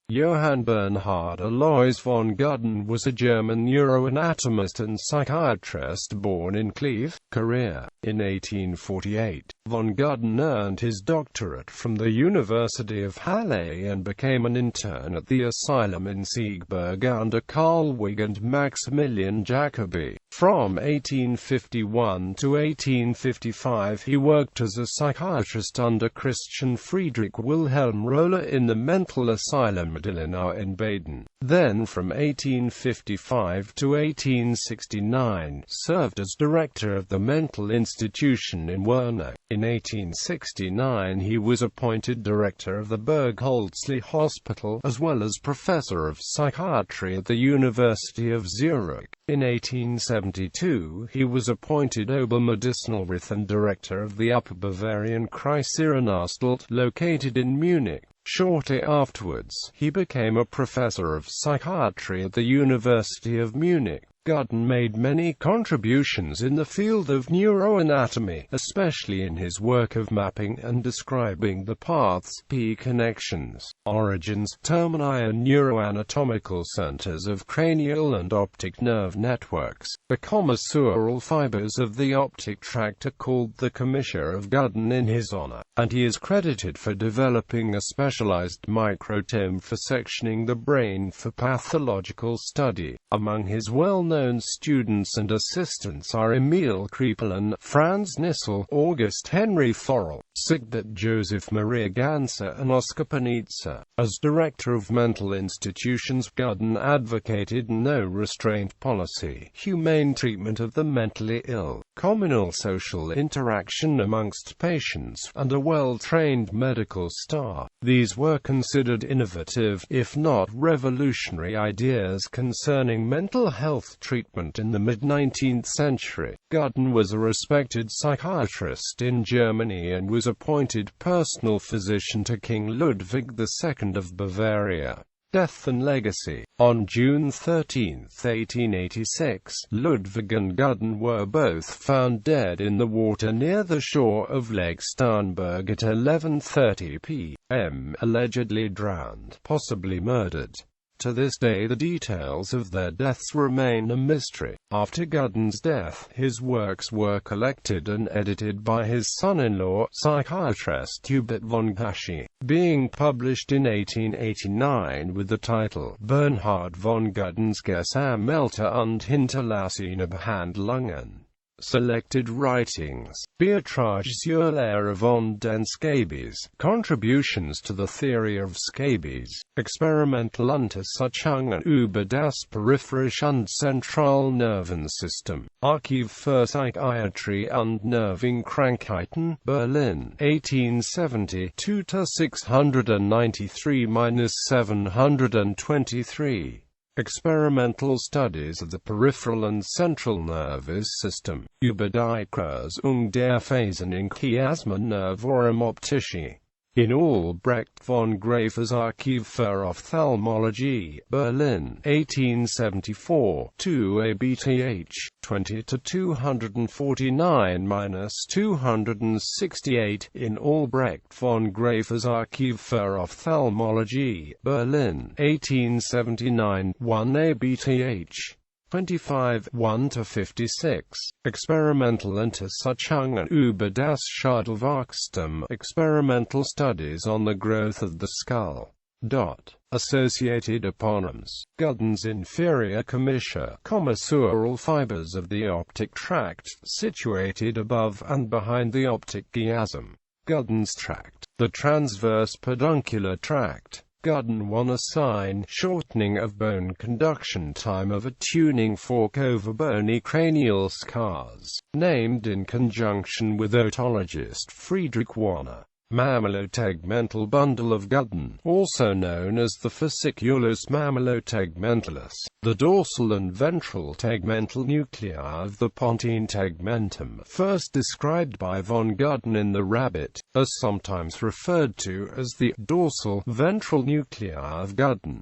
Johann Bernhard Aloys von Gudden was a German neuroanatomist and psychiatrist born in Kleve, Korea, in 1848. Von Gudden earned his doctorate from the University of Halle and became an intern at the asylum in Siegburg under Karl Wigg and Maximilian Jacobi. From 1851 to 1855 he worked as a psychiatrist under Christian Friedrich Wilhelm Roller in the mental asylum Dillenau in Baden. Then from 1855 to 1869 served as director of the mental institution in Wernau. In 1869 he was appointed director of the Bergholzli Hospital, as well as professor of psychiatry at the University of Zurich. In 1872 he was appointed Obermedizinalrat and director of the Upper Bavarian Kreisirrenanstalt, located in Munich. Shortly afterwards, he became a professor of psychiatry at the University of Munich. Gudden made many contributions in the field of neuroanatomy, especially in his work of mapping and describing the paths, connections, origins, termini and neuroanatomical centers of cranial and optic nerve networks. The commissural fibers of the optic tract are called the commissure of Gudden in his honor, and he is credited for developing a specialized microtome for sectioning the brain for pathological study. Among his well-known students and assistants are Emil Kriepelin, Franz Nissel, August Henry Forel, Sigbert Joseph Maria Ganser and Oskar Panizza. As director of mental institutions, Gudden advocated no restraint policy, humane treatment of the mentally ill, communal social interaction amongst patients, and a well-trained medical staff. These were considered innovative, if not revolutionary ideas concerning mental health treatment in the mid-19th century. Gudden was a respected psychiatrist in Germany and was appointed personal physician to King Ludwig II of Bavaria. Death and legacy. On June 13, 1886, Ludwig and Gudden were both found dead in the water near the shore of Lake Starnberg at 11:30 p.m., allegedly drowned, possibly murdered. To this day the details of their deaths remain a mystery. After Gudden's death, his works were collected and edited by his son-in-law, psychiatrist Hubert von Gudden, being published in 1889 with the title Bernhard von Gudden's Gesammelte und hinterlassene Behandlungen. Selected writings. Betrachtung zur Lehre von den Scabies. Contributions to the theory of scabies. Experimental Untersuchungen über das peripherische und Zentralnervensystem. Archiv für Psychiatrie und Nervenkrankheiten, Berlin, 1870, 2-693-723. Experimental Studies of the Peripheral and Central Nervous System, über die Kreuzung der Phasen in Chiasma-Nervorum optici. In Albrecht von Graefer's Archiv für Ophthalmologie, Berlin, 1874, 2 ABTH, 20-249-268. In Albrecht von Graefer's Archiv für Ophthalmologie, Berlin, 1879, 1 ABTH. 25, 1-56. Experimental Untersuchungen über das Schädelwachstum. Experimental Studies on the Growth of the Skull. Associated Eponyms. Gudden's inferior commissural fibers of the optic tract, situated above and behind the optic chiasm. Gudden's tract. The transverse peduncular tract. Gudden won a sign shortening of bone conduction time of a tuning fork over bony cranial scars, named in conjunction with otologist Friedrich Warner. Mammato-tegmental bundle of Gudden, also known as the fasciculus mammato-tegmentalis, the dorsal and ventral tegmental nuclei of the pontine tegmentum, first described by von Gudden in The Rabbit, are sometimes referred to as the dorsal ventral nuclei of Gudden.